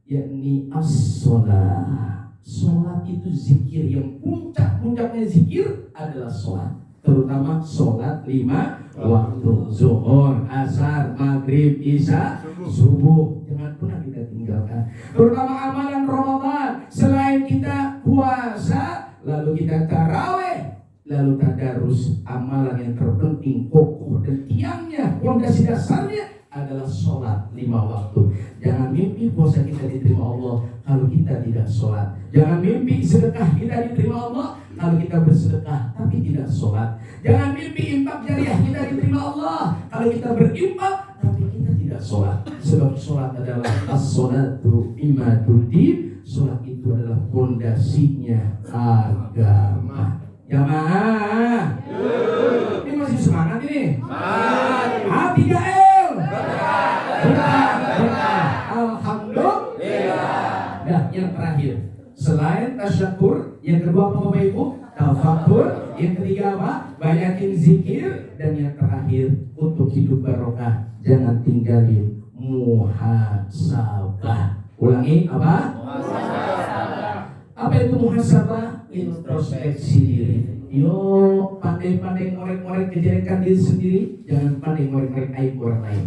Speaker 2: yakni as-sholat. Sholat itu zikir, yang puncak-puncaknya zikir adalah sholat. Terutama sholat 5 waktu, zuhur, asar, maghrib, isya, subuh. Jangan pernah kita tinggalkan. Terutama amalan Ramadan. Selain kita puasa, lalu kita taraweh, lalu tadarus. Amalan yang terpenting, kokoh dan tiangnya, fondasi dasarnya adalah sholat 5 waktu. Jangan mimpi puasa kita diterima Allah kalau kita tidak sholat. Jangan mimpi sedekah kita diterima Allah kalau kita bersedekah tapi tidak sholat. Jangan mimpi infak jariah kita diterima Allah kalau kita berinfak tapi kita tidak sholat. Sebab sholat adalah as-sholatu imaduddin. Sholat itu adalah fondasinya agama. Jamaah, ini masih semangat ini? Hati gak? Alhamdulillah. Nah, yang terakhir, selain tasyakur, yang kedua apa Bapak Ibu? Tafakur. Yang ketiga apa? Banyakin zikir. Dan yang terakhir, untuk hidup barokah, jangan tinggalin muhasabah. Ulangi apa? Muhasabah. Apa itu muhasabah? Introspeksi diri. Yo, pandai-pandai ngorek-ngorek kejelekan diri sendiri, jangan pandai ngorek-ngorek aib orang lain.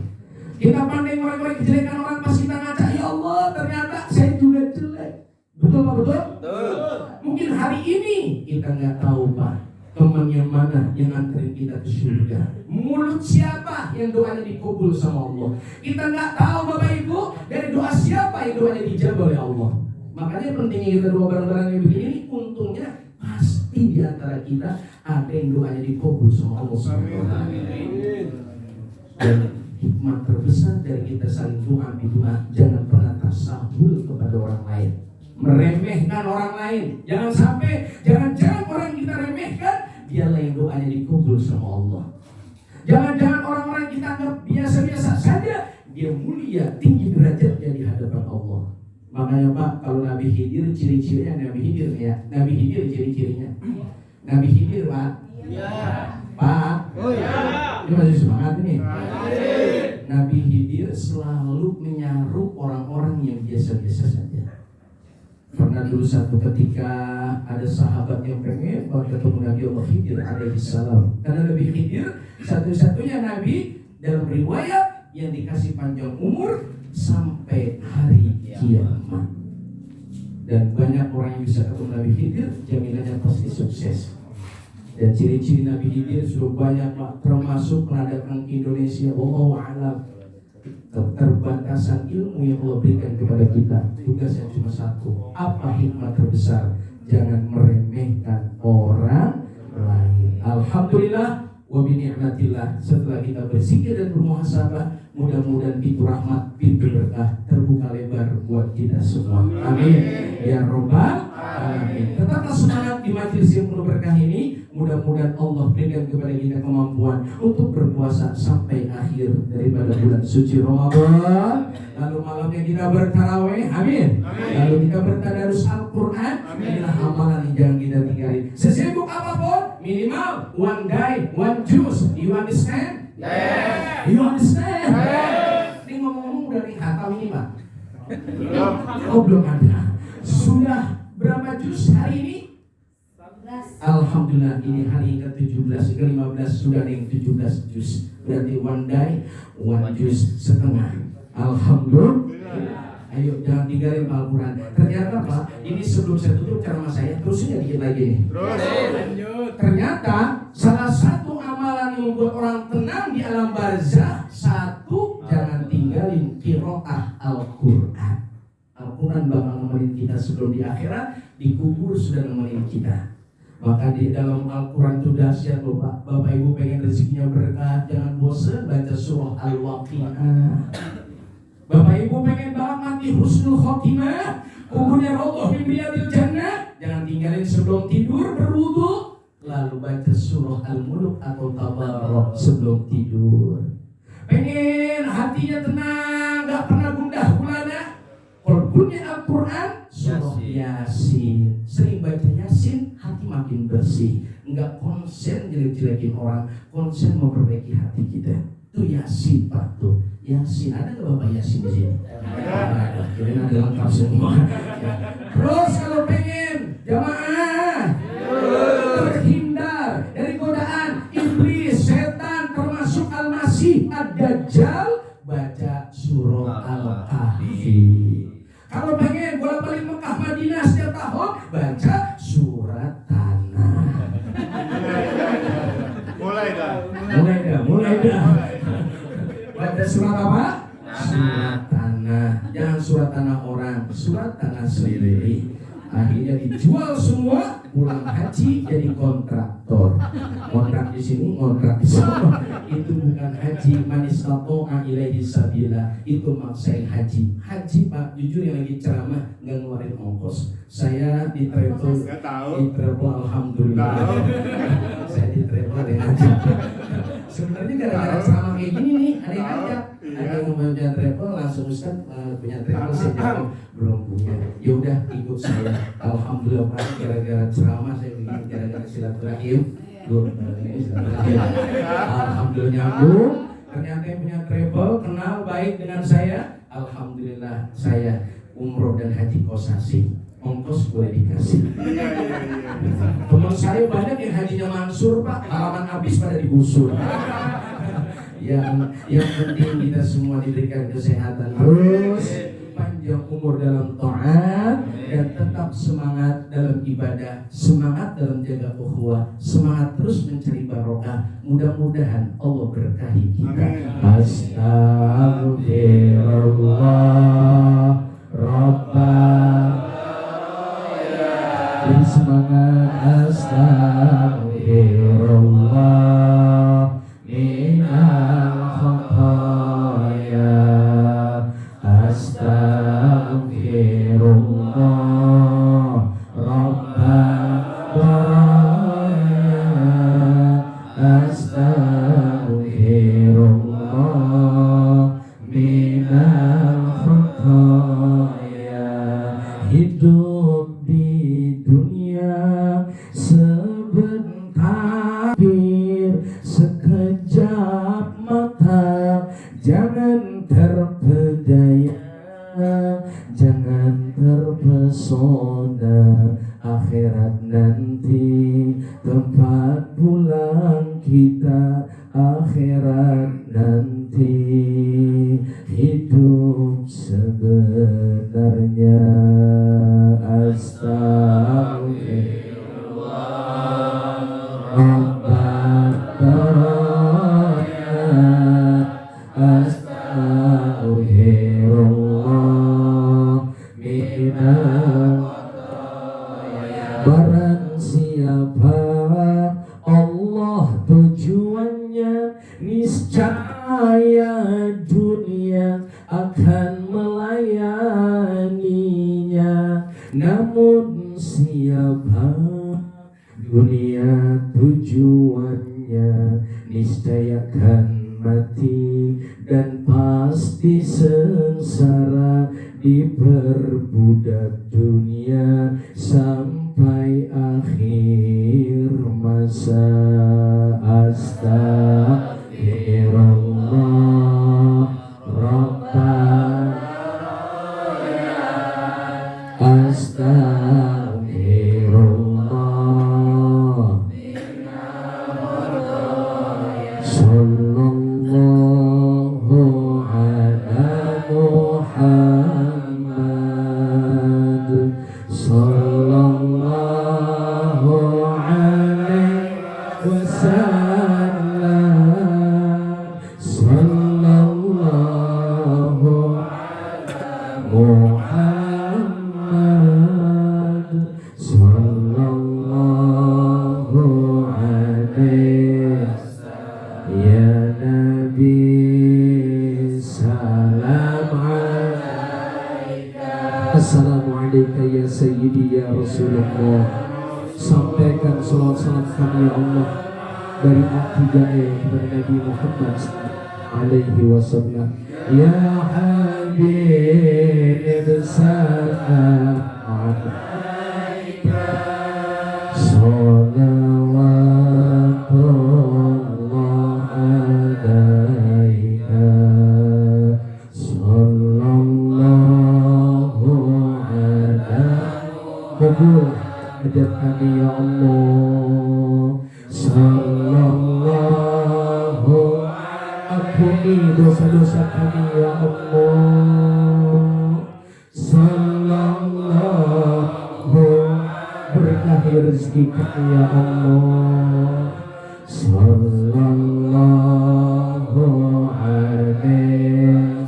Speaker 2: Kita pandai ngorek-ngorek kejelekan orang, pas kita ngaca, ya Allah ternyata saya juga jelek. Betul Pak, betul? Betul. Mungkin hari ini kita nggak tahu Pak, teman yang mana yang anterin kita ke surga. Mulut siapa yang doanya dikabul sama Allah. Kita nggak tahu Bapak Ibu, dari doa siapa yang doanya dijawab oleh Allah. Makanya pentingnya kita doa bareng-bareng yang begini. Untungnya pasti di antara kita ada yang doanya dikabul sama Allah SWT. Dan hikmah terbesar dari kita saling doa bidoa, jangan pernah tasahul kepada orang lain, meremehkan orang lain. Jangan sampai, jangan-jangan orang kita remehkan, dialah yang doanya dikabul sama Allah. Jangan-jangan orang-orang kita anggap biasa-biasa saja, dia mulia, tinggi derajatnya di hadapan Allah. Makanya Pak, kalau Nabi Khidir ciri-cirinya Nabi Khidir ya. Nabi Khidir ciri-cirinya. Nabi Khidir Pak. Iya. Pak. Oh iya. Ini masih semangat ini. Nabi Khidir selalu menyaru orang-orang yang biasa-biasa saja. Pernah dulu satu ketika ada sahabat yang pengen ketemu Nabi Allah Khidir alaihi salam. Karena Nabi Khidir satu-satunya Nabi dalam riwayat yang dikasih panjang umur sampai hari kiamat. Dan banyak orang yang bisa ketemu Nabi Khidir, jaminannya pasti sukses. Dan ciri-ciri Nabi Khidir sudah banyak Pak, termasuk peradaban Indonesia. Wallahu a'lam. Keterbatasan ilmu yang Allah berikan kepada kita, tugasnya cuma satu. Apa hikmah terbesar? Jangan meremehkan orang lain. Alhamdulillah wa bi ni'matillah. Setelah kita berzikir dan bermuhasabah, mudah-mudahan pintu rahmat, pintu berkah terbuka lebar buat kita semua. Amin. Ya Rabbal alamin. Tetaplah semangat di majelis yang penuh berkah ini. Mudah-mudahan Allah berikan kepada kita kemampuan untuk berpuasa sampai akhir daripada bulan suci Ramadan. Lalu malamnya kita bertarawih, amin. Lalu kita bertadarus Al-Quran. Inilah amalan yang jangan kita tinggalin. Sesibuk apapun, minimal one day, one juice. You understand? Yes. You understand? Yes. Ini ngomong-ngomong dari hatam ini Pak. Oh belum ada. Sudah berapa juz hari ini? Alhamdulillah, ini hari ke-17, ke-15 sudah ada yang 17 juz. Berarti one day, one juz setengah. Alhamdulillah. Ayo jangan tinggalin Al-Quran. Ternyata Pak, ini sebelum saya tutup ceramah saya, terusnya dikit lagi nih. Lanjut. Ternyata salah satu amalan yang membuat orang tenang di alam barzah, satu, jangan tinggalin qiraah Al-Quran. Al-Quran bakal nemenin kita sebelum di akhirat, di kubur sudah nemenin kita. Maka di dalam Al-Quran itu dahsyat loh Pak. Bapak Ibu pengen rezekinya berkah, jangan bosan baca surah Al-Waqi'ah. Bapak Ibu pengen banget mati husnul khotimah, kuburnya Allah min riyadil jannah, jangan tinggalin sebelum tidur berwudu, lalu baca surah Al-Mulk atau Tabarok sebelum tidur. Pengen hatinya tenang, gak pernah gundah gulana, kolbunya Al-Quran, surah Yasin. Sering baca Yasin, hati makin bersih. Enggak konsen jelek-jelekin orang, konsen memperbaiki hati kita. Tuh Yasin Pak tuh. Yasin, ada nggak Bapak Yasin di sini? Ada. Kirain ada lengkap semua. Terus kalau pengen jamaah terhindar dari godaan iblis, setan, termasuk Al-Masih, Ad-Dajjal, baca surah Al-Kahfi. Kalau pengen bolak-balik Mekah Madinah setiap tahun, baca surat Tanah. Mulai dah. Baca surat apa? Surat Tanah. Jangan surat tanah orang, surat tanah sendiri. Akhirnya dijual semua, pulang haji jadi kontraktor. Kontrak di sini, kontrak di sana. Itu bukan haji, manis tato'a ilaihi sabila. Itu maksain haji. Haji Pak, jujur yang lagi ceramah nggak ngeluarin ongkos. Saya di travel, alhamdulillah. Saya di travel yang aja. Sebenarnya gara-gara ceramah kayak gini nih, ada yang ngajak. Ada yang mau punya travel, langsung Ustaz punya travel, saya jawab belum punya. Ya udah ikut saya. Alhamdulillah Pak, gara-gara ceramah saya begini, gara-gara silaturahim. Alhamdulillah nyambung. Ternyata yang punya travel kenal baik dengan saya. Alhamdulillah saya umroh dan haji kosasi. Ongkos boleh dikasih. Teman saya banyak yang hajinya Mansur Pak, halaman habis pada digusur. Yang penting kita semua diberikan kesehatan terus, panjang umur dalam taat, dan tetap semangat dalam ibadah, semangat dalam jaga ukhuwah, semangat terus mencari barokah. Mudah-mudahan Allah berkahi kita. Astagfirullah Rabbana. Jadi semangat. Astagfirullah minal khataya. Astagfirullah Rabbana. Astagfirullah minal khataya. Hidup di dunia sebentar, sekejap mata, jangan terpedaya, jangan terpesona. Akhirat nanti tempat pulang kita, akhirat nanti hidup sebenarnya. Astagfirullah Rabbana. Astagfirullah minal. Barang siapa Allah tujuannya, niscaya dunia akan melayaninya. Namun siapa dunia tujuannya, niscaya akan mati dan pasti sengsara, diperbudak dunia sampai akhir masa. Astagfirullah Rabbana. Astagfirullah. Sallallahu ala Muhammad. Sallallahu alaihi wasallam. Sallallahu ala Muhammad. Sallallahu alaihi ya Nabi, salam alaika. Assalamualaikum ya Sayyidi ya Rasulullah. Sampaikan salam kami ya Allah dari akidah kepada Nabi Muhammad alaihi wasallam. Ya Habib salam alaika. Salawatullah alaika.
Speaker 1: dosa-dosa kami ya Allah. Sallallahu berkahi rezeki kami ya Allah. Sallallahu alaihi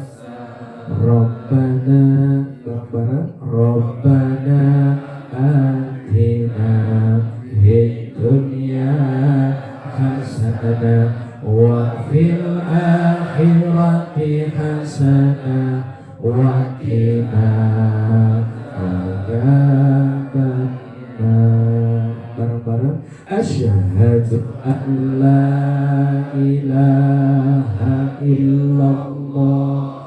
Speaker 1: Rabbana Rabbana atina fid dunya hasanah wa fil akhirati hasanah wa qina adzabannar. Bareng-bareng asyhadu an la ilaha illallah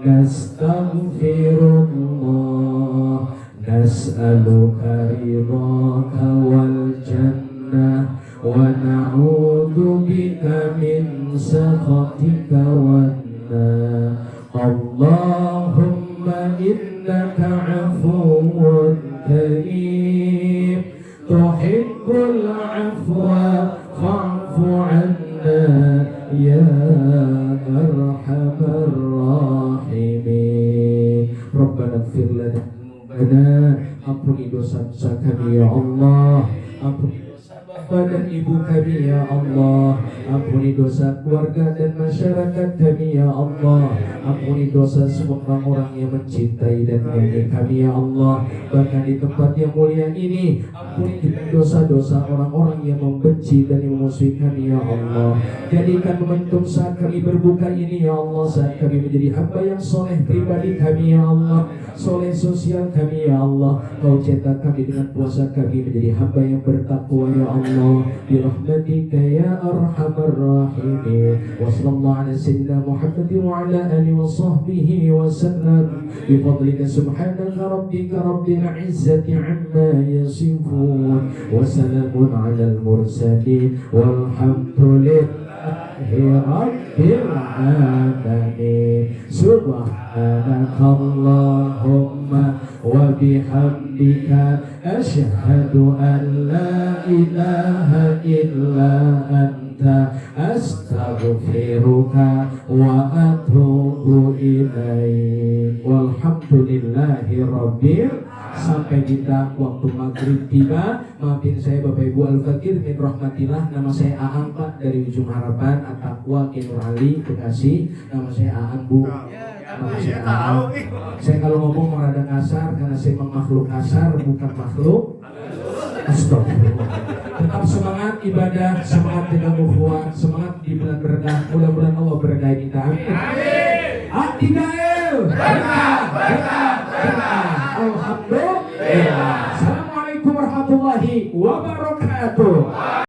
Speaker 1: nastaghfirullah nas'aluka ridhaka wal jannah wa na'udzu bika min sakhatika wan nar. Allahumma innaka 'afuwwun karim tuhibbul 'afwa fa'fu 'anna ya arhamar rahimin. Rabbana ighfir lana dzunubana, ampuni dosa-dosa kami ya Allah, ampuni dosa bapak dan ibu kami ya Allah, ampuni dosa keluarga dan masyarakat kami ya Allah, ampuni dosa semua orang-orang yang mencintai dan menyayangi kami ya Allah. Bahkan di tempat yang mulia ini, ampuni juga dosa-dosa orang-orang yang membenci dan memusuhi kami ya Allah. Jadikan momentum saat kami berbuka ini ya Allah, saat kami menjadi hamba yang soleh pribadi kami ya Allah, soleh sosial kami ya Allah. Kau cetak kami dengan puasa kami menjadi hamba yang bertakwa ya Allah, bi rahmatika ya arhamar rahimin. Wa sallallahu ala sayyidina Muhammadin wa ala alihi wa sahbihi wa sallam bi fadlika subhanaka rabbika rabbil izzati amma yasifun wa salamun ala al mursalin walhamdulillahi rabbil alamin. Subhanakallahumma wa bihamdika asyhadu an la ilaha illa anta astaghfiruka wa atubu ilaik. Walhamdulillahi rabbil. Sampai kita waktu maghrib tiba. Maafin saya Bapak Ibu Al-Fakir min rahmatillah. Nama saya Aang Pak dari Ujung Harapan At-Taqwa Kinur Ali Bekasi. Nama saya Aang Bu. Nama saya Aang. Saya kalau ngomong merada kasar karena saya memang makhluk kasar, bukan makhluk. Astagfirullah. Tetap semangat ibadah, semangat dengan ukhuwah, semangat di bulan berkah. Mudah-mudahan Allah berkahi kita. Amin. Atidail. Alhamdulillah. Assalamualaikum warahmatullahi wabarakatuh.